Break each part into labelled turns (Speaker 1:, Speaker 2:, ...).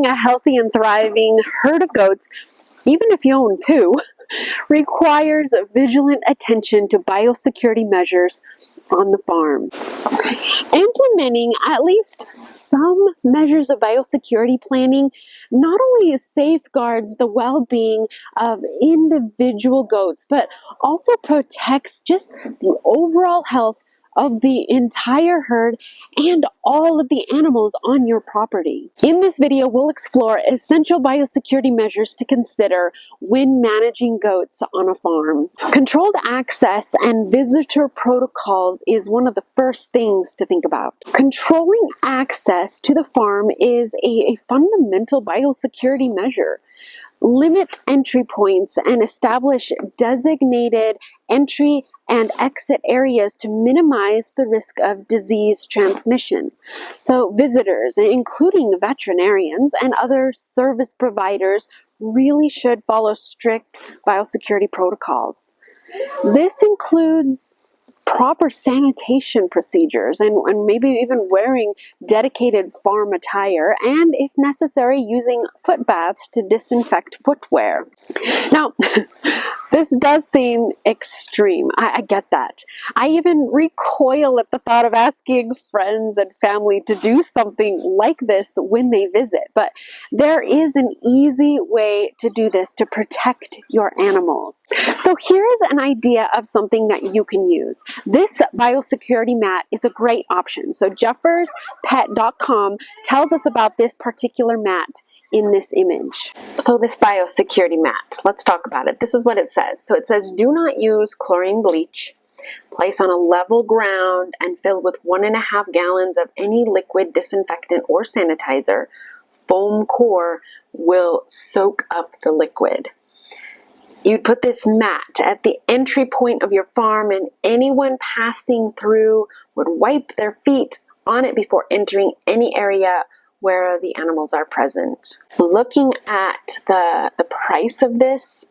Speaker 1: Maintaining a healthy and thriving herd of goats, even if you own two, requires vigilant attention to biosecurity measures on the farm. Implementing at least some measures of biosecurity planning not only safeguards the well-being of individual goats, but also protects just the overall health of the entire herd and all of the animals on your property. In this video, we'll explore essential biosecurity measures to consider when managing goats on a farm. Controlled access and visitor protocols is one of the first things to think about. Controlling access to the farm is a fundamental biosecurity measure. Limit entry points and establish designated entry and exit areas to minimize the risk of disease transmission. So visitors, including veterinarians and other service providers, really should follow strict biosecurity protocols. This includes proper sanitation procedures and maybe even wearing dedicated farm attire, and if necessary, using foot baths to disinfect footwear. Now, this does seem extreme. I get that. I even recoil at the thought of asking friends and family to do something like this when they visit, but there is an easy way to do this to protect your animals. So here is an idea of something that you can use. This biosecurity mat is a great option. So jefferspet.com tells us about this particular mat in this image. So this biosecurity mat, let's talk about it. This is what it says. So it says, do not use chlorine bleach. Place on a level ground and fill with 1.5 gallons of any liquid disinfectant or sanitizer. Foam core will soak up the liquid. You'd put this mat at the entry point of your farm, and anyone passing through would wipe their feet on it before entering any area where the animals are present. Looking at the price of this,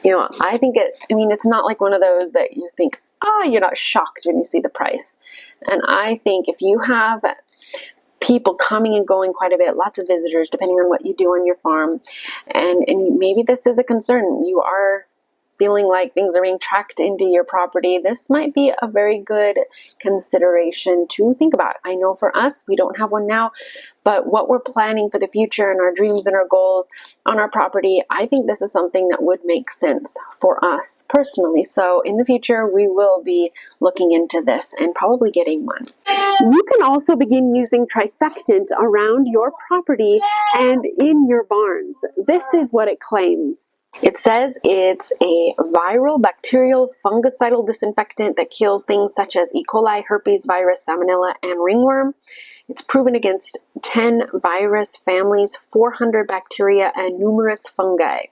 Speaker 1: I think it's not like one of those that you think, you're not shocked when you see the price. And I think if you have people coming and going quite a bit, lots of visitors, depending on what you do on your farm, and maybe this is a concern, you are feeling like things are being tracked into your property, this might be a very good consideration to think about. I know for us, we don't have one now, but what we're planning for the future and our dreams and our goals on our property, I think this is something that would make sense for us personally. So in the future, we will be looking into this and probably getting one. You can also begin using trifectant around your property and in your barns. This is what it claims. It says it's a viral, bacterial, fungicidal disinfectant that kills things such as E. coli, herpes virus, salmonella, and ringworm. It's proven against 10 virus families, 400 bacteria, and numerous fungi.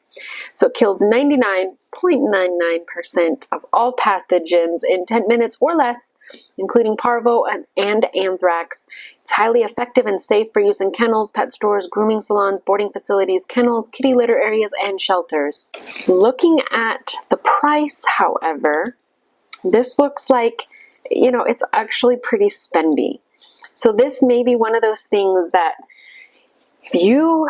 Speaker 1: So it kills 99.99% of all pathogens in 10 minutes or less, including parvo and anthrax. It's highly effective and safe for use in kennels, pet stores, grooming salons, boarding facilities, kennels, kitty litter areas, and shelters. Looking at the price, however, this looks like, it's actually pretty spendy. So this may be one of those things that if you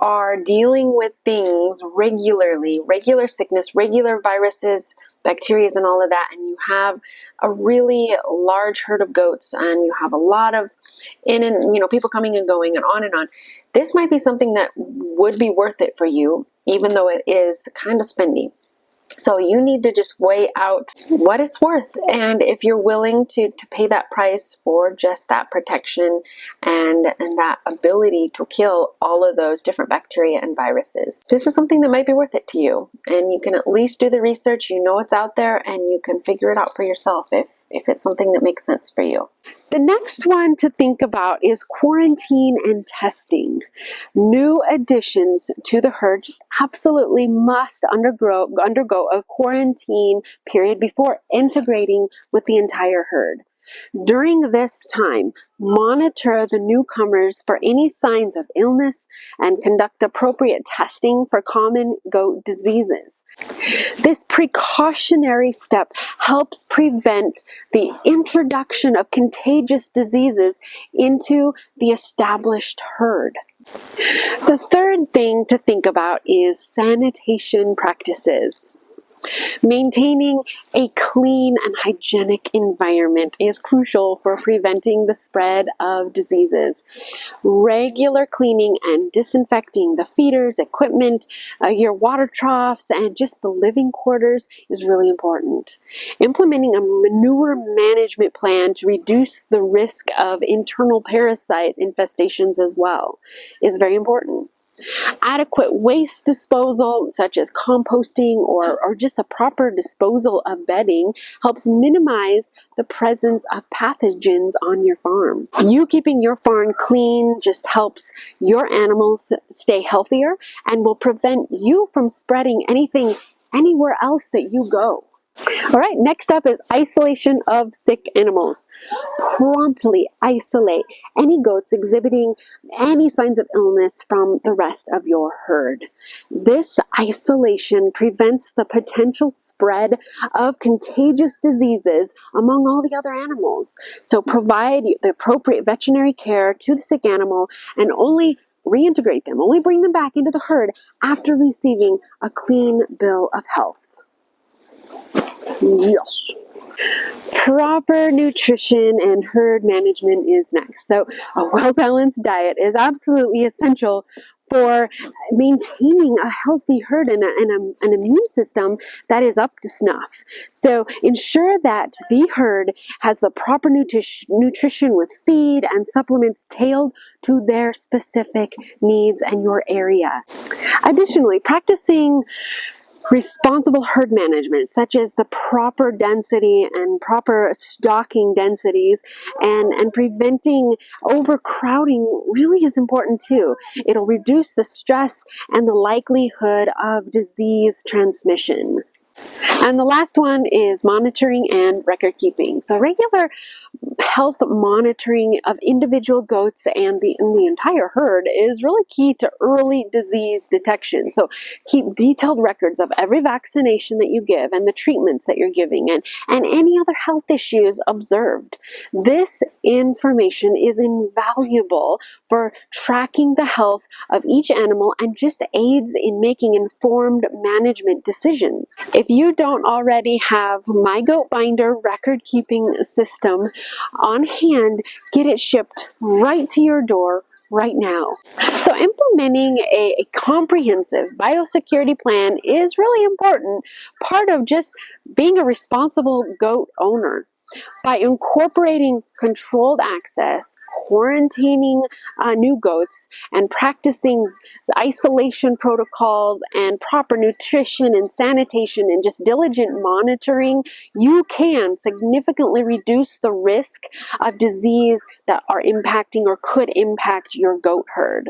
Speaker 1: are dealing with things regularly, regular sickness, regular viruses, bacteria, and all of that, and you have a really large herd of goats and you have a lot of people coming and going and on, this might be something that would be worth it for you, even though it is kind of spendy. So you need to just weigh out what it's worth, and if you're willing to pay that price for just that protection and that ability to kill all of those different bacteria and viruses. This is something that might be worth it to you, and you can at least do the research, it's out there, and you can figure it out for yourself if it's something that makes sense for you. The next one to think about is quarantine and testing. New additions to the herd just absolutely must undergo a quarantine period before integrating with the entire herd. During this time, monitor the newcomers for any signs of illness and conduct appropriate testing for common goat diseases. This precautionary step helps prevent the introduction of contagious diseases into the established herd. The third thing to think about is sanitation practices. Maintaining a clean and hygienic environment is crucial for preventing the spread of diseases. Regular cleaning and disinfecting the feeders, equipment, your water troughs, and just the living quarters is really important. Implementing a manure management plan to reduce the risk of internal parasite infestations as well is very important. Adequate waste disposal, such as composting or just the proper disposal of bedding, helps minimize the presence of pathogens on your farm. You keeping your farm clean just helps your animals stay healthier and will prevent you from spreading anything anywhere else that you go. All right, next up is isolation of sick animals. Promptly isolate any goats exhibiting any signs of illness from the rest of your herd. This isolation prevents the potential spread of contagious diseases among all the other animals. So provide the appropriate veterinary care to the sick animal and only reintegrate them, only bring them back into the herd after receiving a clean bill of health. Yes. Proper nutrition and herd management is next. So a well-balanced diet is absolutely essential for maintaining a healthy herd and an immune system that is up to snuff. So ensure that the herd has the proper nutrition with feed and supplements tailored to their specific needs and your area. Additionally, practicing responsible herd management, such as the proper density and proper stocking densities and preventing overcrowding really is important too. It'll reduce the stress and the likelihood of disease transmission. And the last one is monitoring and record keeping. So regular health monitoring of individual goats and the entire herd is really key to early disease detection. So keep detailed records of every vaccination that you give and the treatments that you're giving and any other health issues observed. This information is invaluable for tracking the health of each animal and just aids in making informed management decisions. If you don't already have My Goat Binder record keeping system on hand, get it shipped right to your door right now. So implementing a comprehensive biosecurity plan is really important, part of just being a responsible goat owner. By incorporating controlled access, quarantining new goats, and practicing isolation protocols and proper nutrition and sanitation and just diligent monitoring, you can significantly reduce the risk of disease that are impacting or could impact your goat herd.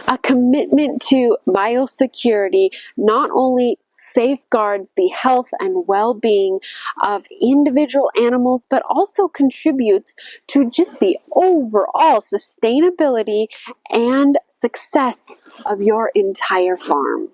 Speaker 1: A commitment to biosecurity not only safeguards the health and well-being of individual animals, but also contributes to just the overall sustainability and success of your entire farm.